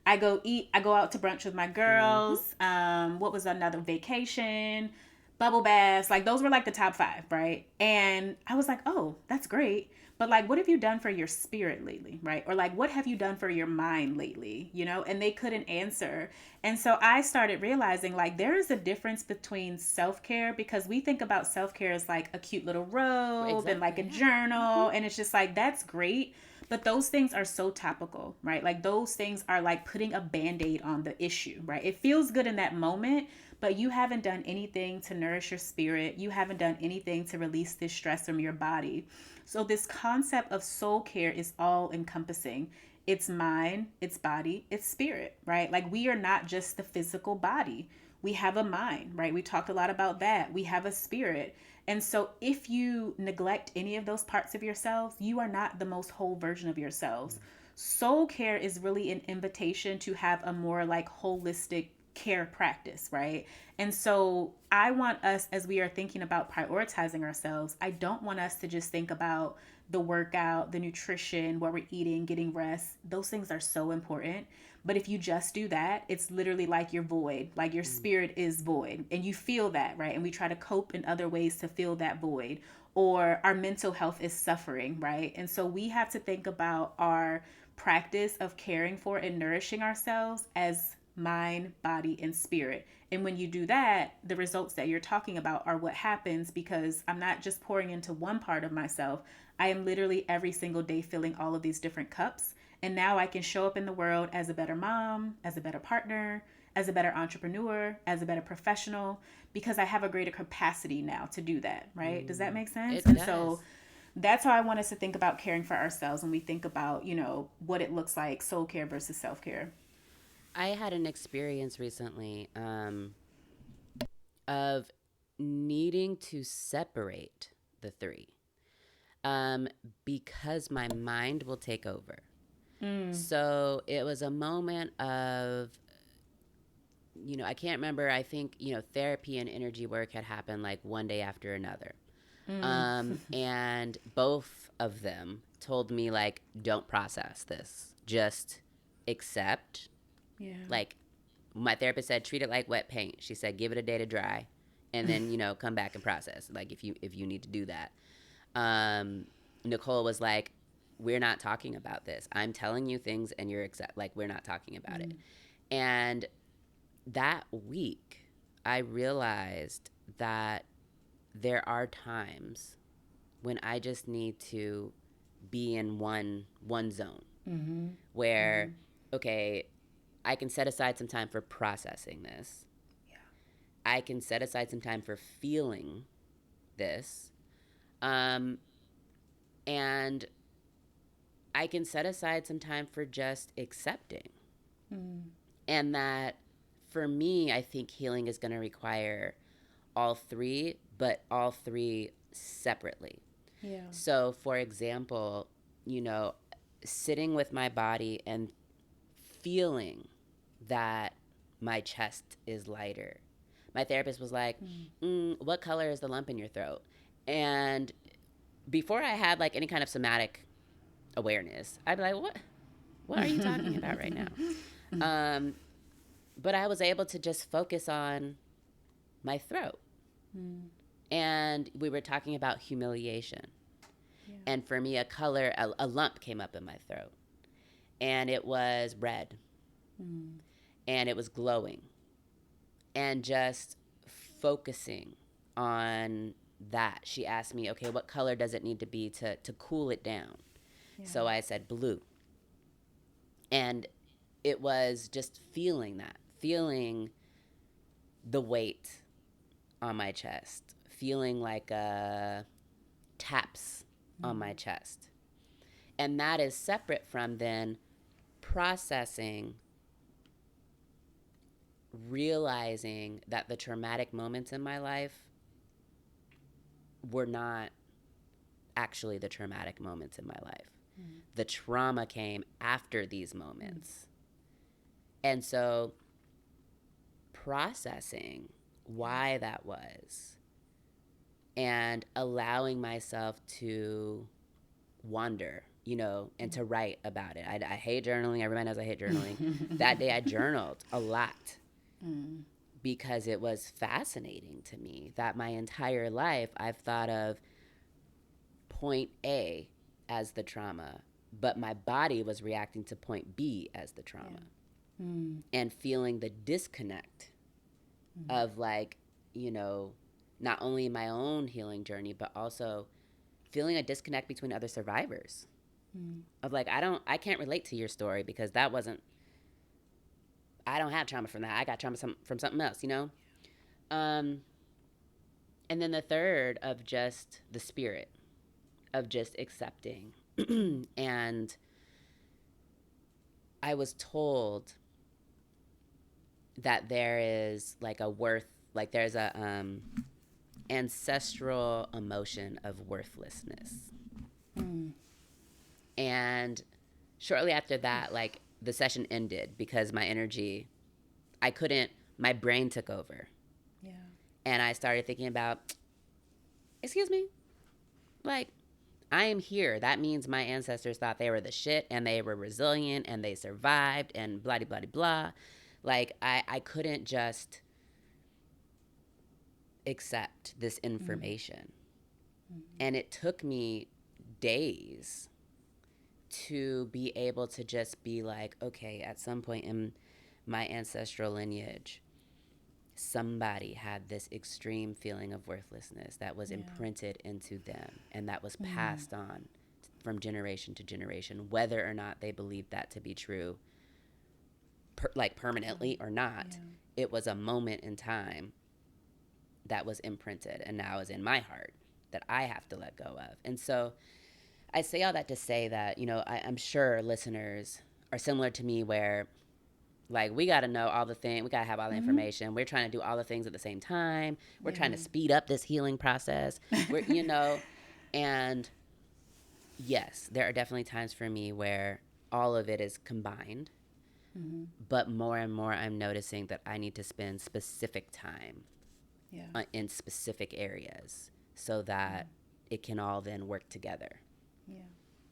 I go out to brunch with my girls. What was another vacation? Bubble baths. Like those were like the top 5, right? And I was like, oh, that's great. But like, what have you done for your spirit lately, right? Or like, what have you done for your mind lately, And they couldn't answer. And so I started realizing like there is a difference between self-care because we think about self-care as like a cute little robe and like a journal. And it's just like, that's great. But those things are so topical, right? Like those things are like putting a Band-Aid on the issue, right? It feels good in that moment, but you haven't done anything to nourish your spirit. You haven't done anything to release this stress from your body. So this concept of soul care is all encompassing. It's mind, it's body, it's spirit, right? Like we are not just the physical body. We have a mind, right? We talked a lot about that. We have a spirit. And so if you neglect any of those parts of yourselves, you are not the most whole version of yourselves. Soul care is really an invitation to have a more like holistic care practice, right? And so I want us, as we are thinking about prioritizing ourselves, I don't want us to just think about the workout, the nutrition, what we're eating, getting rest. Those things are so important. But if you just do that, it's literally like you're void, like your spirit is void and you feel that, right? And we try to cope in other ways to fill that void, or our mental health is suffering, right? And so we have to think about our practice of caring for and nourishing ourselves as mind, body, and spirit. And when you do that, the results that you're talking about are what happens because I'm not just pouring into one part of myself. I am literally every single day filling all of these different cups. And now I can show up in the world as a better mom, as a better partner, as a better entrepreneur, as a better professional, because I have a greater capacity now to do that, right? Does that make sense? It does. So that's how I want us to think about caring for ourselves when we think about, what it looks like, soul care versus self-care. I had an experience recently of needing to separate the 3 because my mind will take over. So it was a moment of, I can't remember. I think, therapy and energy work had happened like one day after another. And both of them told me like, don't process this, just accept. Yeah. Like my therapist said, treat it like wet paint. She said, give it a day to dry and then, come back and process. Like if you need to do that. Nicole was like, we're not talking about this. I'm telling you things and you're like, we're not talking about it. And that week, I realized that there are times when I just need to be in one zone where, okay, I can set aside some time for processing this. Yeah. I can set aside some time for feeling this. And I can set aside some time for just accepting. And that for me, I think healing is going to require all three, but all three separately. Yeah. So, for example, you know, sitting with my body and feeling that my chest is lighter. My therapist was like, what color is the lump in your throat? And before I had like any kind of somatic awareness, I'd be like, what are you talking about right now? But I was able to just focus on my throat. And we were talking about humiliation. Yeah. And for me, a lump came up in my throat. And it was red. And it was glowing. And just focusing on that. She asked me, okay, what color does it need to be to cool it down? Yeah. So I said blue. And it was just feeling the weight on my chest, feeling like taps on my chest. And that is separate from then processing, realizing that the traumatic moments in my life were not actually the traumatic moments in my life. The trauma came after these moments. And so processing why that was and allowing myself to wonder, you know, and to write about it. I hate journaling. Everybody knows I hate journaling. That day I journaled a lot because it was fascinating to me that my entire life I've thought of point A as the trauma, but my body was reacting to point B as the trauma. And feeling the disconnect of like, you know, not only my own healing journey, but also feeling a disconnect between other survivors. Of like, I can't relate to your story because I don't have trauma from that. I got trauma from something else, you know? And then the third of just the spirit of just accepting. And I was told that there is like there's a ancestral emotion of worthlessness. And shortly after that, like the session ended because my brain took over. Yeah. And I started thinking about, excuse me, like, I am here. That means my ancestors thought they were the shit and they were resilient and they survived and blah, blah, blah, blah. Like, I couldn't just accept this information. And it took me days to be able to just be like, okay, at some point in my ancestral lineage, somebody had this extreme feeling of worthlessness that was imprinted into them and that was passed on from generation to generation, whether or not they believed that to be true, permanently or not. It was a moment in time that was imprinted and now is in my heart that I have to let go of. And so I say all that to say that, you know, I'm sure listeners are similar to me where, like, we got to know all the things. We got to have all the information. We're trying to do all the things at the same time. We're trying to speed up this healing process. You know, and yes, there are definitely times for me where all of it is combined. But more and more, I'm noticing that I need to spend specific time in specific areas so that it can all then work together. Yeah.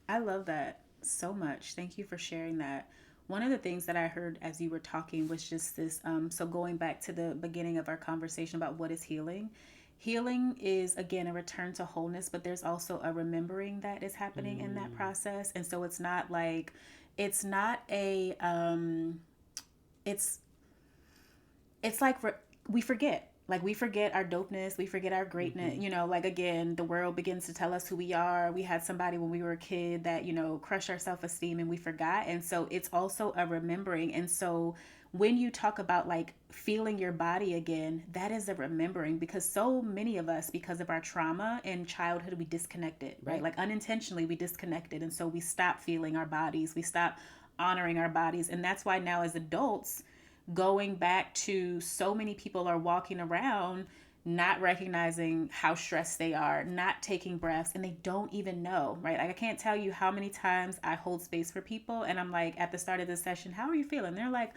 I love that so much. Thank you for sharing that. One of the things that I heard as you were talking was just this, so going back to the beginning of our conversation about what is healing. Healing is, again, a return to wholeness, but there's also a remembering that is happening in that process. And so it's not like, it's not a, it's, it's like we forget. Like we forget our dopeness, we forget our greatness. You know, like again, the world begins to tell us who we are. We had somebody when we were a kid that, you know, crushed our self-esteem and we forgot. And so it's also a remembering. And so when you talk about like feeling your body again, that is a remembering, because so many of us, because of our trauma in childhood, we disconnected, right? Like unintentionally we disconnected. And so we stop feeling our bodies, we stop honoring our bodies. And that's why now as adults, going back to, so many people are walking around not recognizing how stressed they are, not taking breaths, and they don't even know, right? Like I can't tell you how many times I hold space for people and I'm like, at the start of the session, how are you feeling? They're like,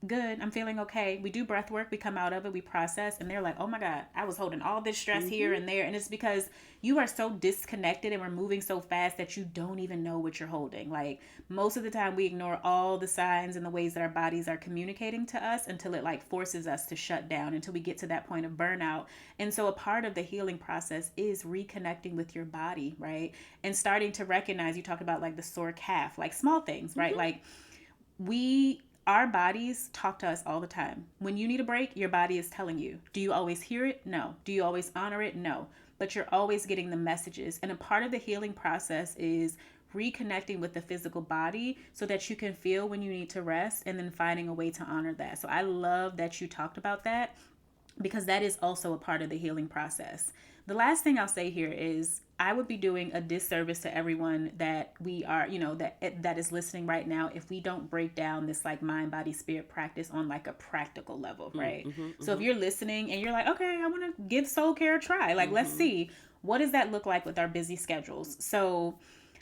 good, I'm feeling okay. We do breath work, we come out of it, we process, and they're like, oh my God, I was holding all this stress here and there. And it's because you are so disconnected and we're moving so fast that you don't even know what you're holding. Like most of the time we ignore all the signs and the ways that our bodies are communicating to us until it like forces us to shut down, until we get to that point of burnout. And so a part of the healing process is reconnecting with your body, right? And starting to recognize, you talked about like the sore calf, like small things, right? Like our bodies talk to us all the time. When you need a break, your body is telling you. Do you always hear it? No. Do you always honor it? No. But you're always getting the messages. And a part of the healing process is reconnecting with the physical body so that you can feel when you need to rest, and then finding a way to honor that. So I love that you talked about that, because that is also a part of the healing process. The last thing I'll say here is, I would be doing a disservice to everyone that we are, you know, that is listening right now, if we don't break down this like mind, body, spirit practice on like a practical level, right? So if you're listening and you're like, okay, I want to give soul care a try, like let's see, what does that look like with our busy schedules? So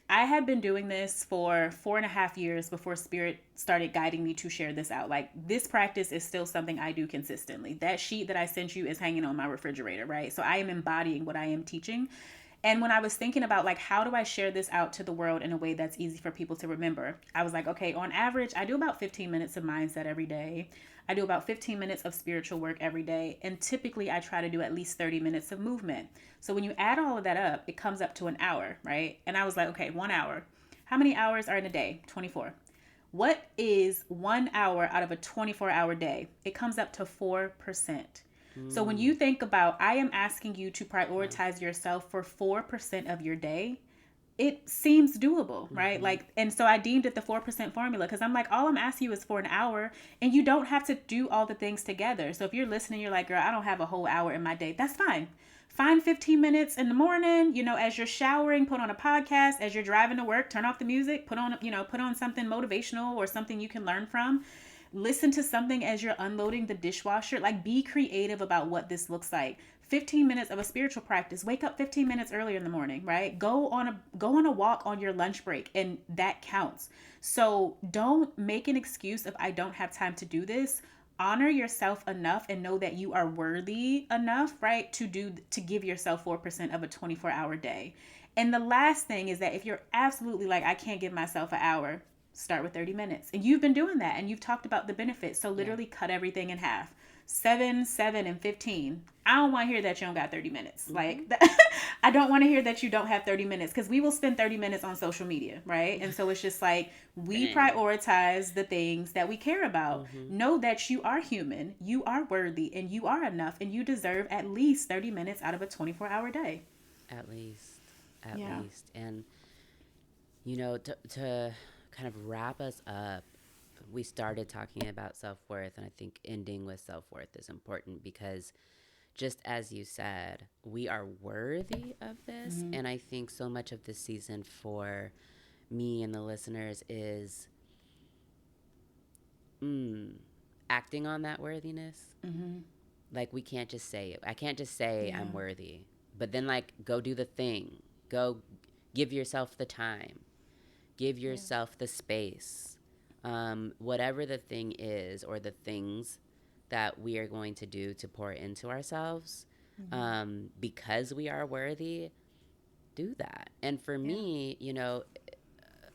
I had been doing this for 4.5 years before Spirit started guiding me to share this out. Like this practice is still something I do consistently. That sheet that I sent you is hanging on my refrigerator, right? So I am embodying what I am teaching. And when I was thinking about like, how do I share this out to the world in a way that's easy for people to remember? I was like, okay, on average, I do about 15 minutes of mindset every day. I do about 15 minutes of spiritual work every day. And typically I try to do at least 30 minutes of movement. So when you add all of that up, it comes up to an hour, right? And I was like, okay, 1 hour. How many hours are in a day? 24. What is 1 hour out of a 24-hour day? It comes up to 4%. So when you think about, I am asking you to prioritize yourself for 4% of your day, it seems doable, right? Like, and so I deemed it the 4% formula, because I'm like, all I'm asking you is for an hour, and you don't have to do all the things together. So if you're listening, you're like, girl, I don't have a whole hour in my day. That's fine. Find 15 minutes in the morning, you know, as you're showering, put on a podcast. As you're driving to work, turn off the music, put on something motivational or something you can learn from. Listen to something as you're unloading the dishwasher. Like, be creative about what this looks like. 15 minutes of a spiritual practice. Wake up 15 minutes earlier in the morning, right? Go on a walk on your lunch break, and that counts. So don't make an excuse if I don't have time to do this. Honor yourself enough and know that you are worthy enough, right? To give yourself 4% of a 24-hour day. And the last thing is that if you're absolutely like, I can't give myself an hour, start with 30 minutes. And you've been doing that and you've talked about the benefits. So literally cut everything in half. 7, and 15. I don't want to hear that you don't got 30 minutes. Like, I don't want to hear that you don't have 30 minutes, because we will spend 30 minutes on social media, right? And so it's just like, we prioritize the things that we care about. Know that you are human, you are worthy, and you are enough, and you deserve at least 30 minutes out of a 24-hour day. At least. And, you know, to kind of wrap us up, we started talking about self-worth, and I think ending with self-worth is important, because just as you said, we are worthy of this. And I think so much of this season for me and the listeners is acting on that worthiness. Like, we can't just say it. I can't just say I'm worthy, but then like, go do the thing. Go give yourself the time, give yourself the space. Whatever the thing is, or the things that we are going to do to pour into ourselves, because we are worthy, do that. And for me, you know,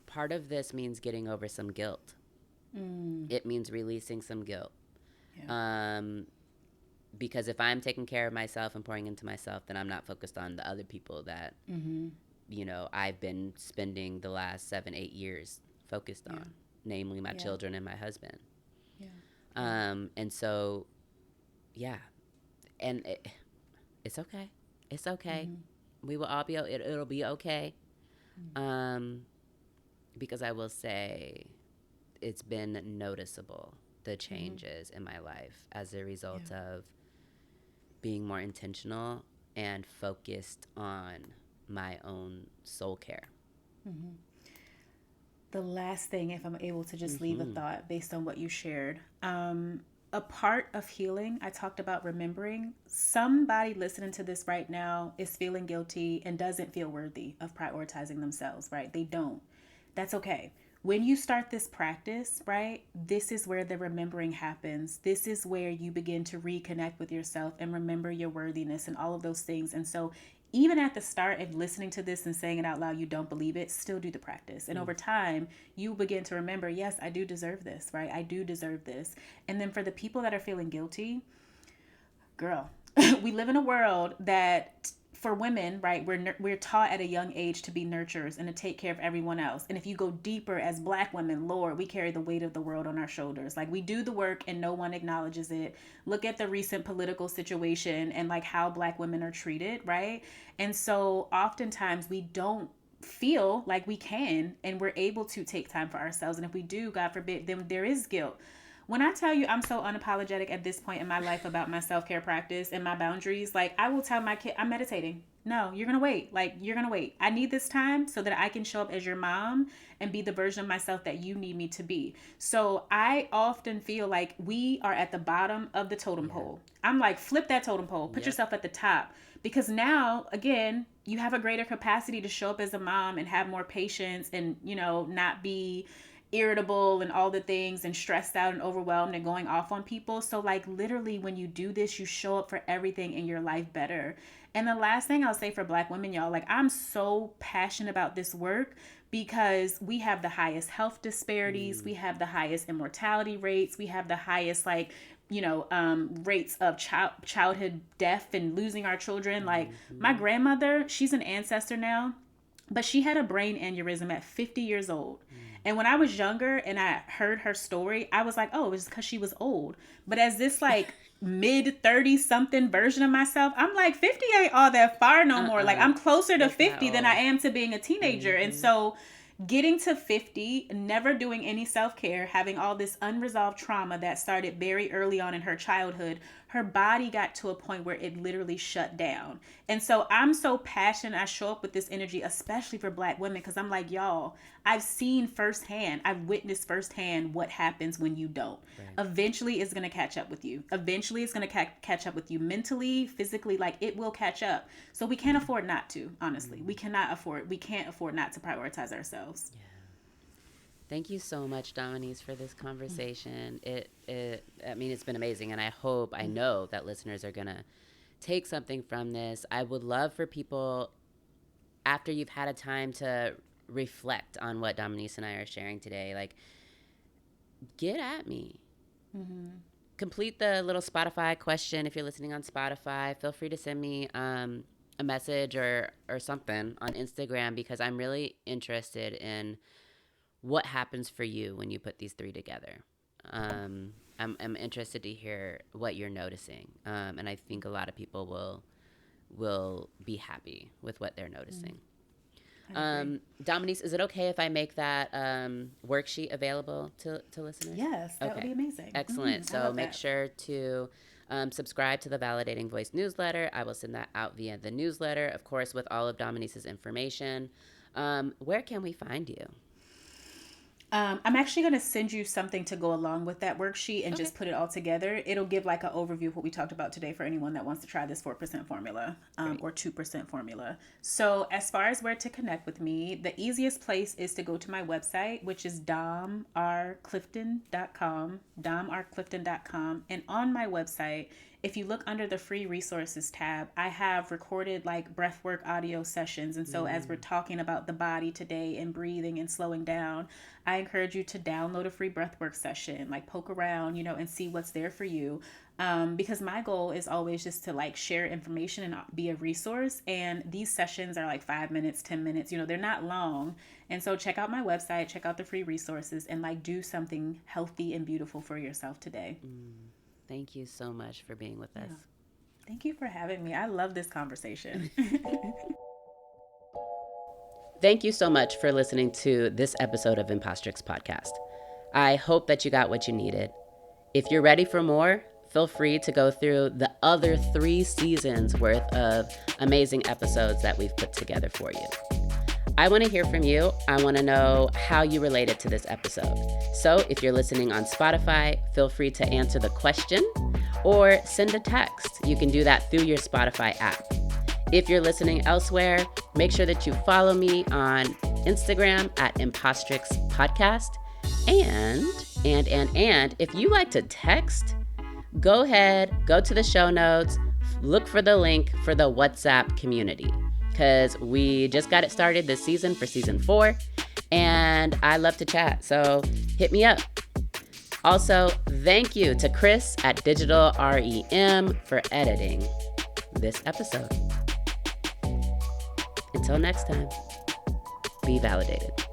part of this means getting over some guilt. It means releasing some guilt. because if I'm taking care of myself and pouring into myself, then I'm not focused on the other people that, you know, I've been spending the last 7-8 years focused on, namely my children and my husband. And so, yeah. And it's okay. It's okay. We will all be, it'll be okay. Because I will say it's been noticeable, the changes in my life as a result of being more intentional and focused on my own soul care. The last thing, if I'm able to just leave a thought based on what you shared, a part of healing, I talked about remembering. Somebody listening to this right now is feeling guilty and doesn't feel worthy of prioritizing themselves, right? They don't. That's okay. When you start this practice, right, this is where the remembering happens. This is where you begin to reconnect with yourself and remember your worthiness and all of those things. And so even at the start of listening to this and saying it out loud, you don't believe it, still do the practice. And over time, you begin to remember, yes, I do deserve this, right? I do deserve this. And then for the people that are feeling guilty, girl, we live in a world that for women, right, we're taught at a young age to be nurturers and to take care of everyone else. And if you go deeper as Black women, Lord, we carry the weight of the world on our shoulders. Like, we do the work and no one acknowledges it. Look at the recent political situation and like how Black women are treated, right? And so oftentimes we don't feel like we can and we're able to take time for ourselves. And if we do, God forbid, then there is guilt. When I tell you I'm so unapologetic at this point in my life about my self-care practice and my boundaries, like I will tell my kid, I'm meditating. No, you're going to wait. Like, you're going to wait. I need this time so that I can show up as your mom and be the version of myself that you need me to be. So I often feel like we are at the bottom of the totem pole. I'm like, flip that totem pole, put yourself at the top. Because now, again, you have a greater capacity to show up as a mom and have more patience and, you know, not be irritable and all the things and stressed out and overwhelmed and going off on people. So like literally when you do this, you show up for everything in your life better. And the last thing I'll say for Black women, y'all, like I'm so passionate about this work because we have the highest health disparities. We have the highest immortality rates. We have the highest rates of childhood death and losing our children. Like my grandmother, she's an ancestor now, but she had a brain aneurysm at 50 years old. And when I was younger and I heard her story, I was like, oh, it was because she was old. But as this like mid 30 something version of myself, I'm like 50 ain't all that far no more. Like I'm closer to 50 than I am to being a teenager. And so getting to 50, never doing any self-care, having all this unresolved trauma that started very early on in her childhood, her body got to a point where it literally shut down. And so I'm so passionate. I show up with this energy, especially for Black women, because I'm like, y'all, I've seen firsthand, I've witnessed firsthand what happens when you don't. Right. Eventually it's going to catch up with you. Eventually it's going to catch up with you mentally, physically, like it will catch up. So we can't afford not to, honestly. We can't afford not to prioritize ourselves. Yeah. Thank you so much, Dominiece, for this conversation. I mean, it's been amazing, and I know that listeners are going to take something from this. I would love for people, after you've had a time to reflect on what Dominiece and I are sharing today, like, get at me. Complete the little Spotify question. If you're listening on Spotify, feel free to send me a message or something on Instagram, because I'm really interested in what happens for you when you put these three together. I'm interested to hear what you're noticing, and I think a lot of people will be happy with what they're noticing. Dominiece, is it okay if I make that worksheet available to listeners? Yes, that would be amazing. Excellent. So make sure to subscribe to the Validating Voice newsletter. I will send that out via the newsletter, of course, with all of Dominice's information. Where can we find you? I'm actually going to send you something to go along with that worksheet and just put it all together. It'll give like an overview of what we talked about today for anyone that wants to try this 4% formula or 2% formula. So as far as where to connect with me, the easiest place is to go to my website, which is domrclifton.com. And on my website, if you look under the free resources tab, I have recorded like breathwork audio sessions. And so as we're talking about the body today and breathing and slowing down, I encourage you to download a free breathwork session, like poke around, and see what's there for you. because my goal is always just to like share information and be a resource. And these sessions are like 5 minutes, 10 minutes, they're not long. And so check out my website, check out the free resources, and like do something healthy and beautiful for yourself today. Thank you so much for being with us. Thank you for having me. I love this conversation. Thank you so much for listening to this episode of Impostrix Podcast. I hope that you got what you needed. If you're ready for more, feel free to go through the other 3 seasons worth of amazing episodes that we've put together for you. I want to hear from you. I want to know how you related to this episode. So if you're listening on Spotify, feel free to answer the question or send a text. You can do that through your Spotify app. If you're listening elsewhere, make sure that you follow me on Instagram at Impostrix Podcast. And if you like to text, go ahead, go to the show notes, look for the link for the WhatsApp community, because we just got it started this season for season 4, and I love to chat, so hit me up. Also, thank you to Chris at Digital REM for editing this episode. Until next time, be validated.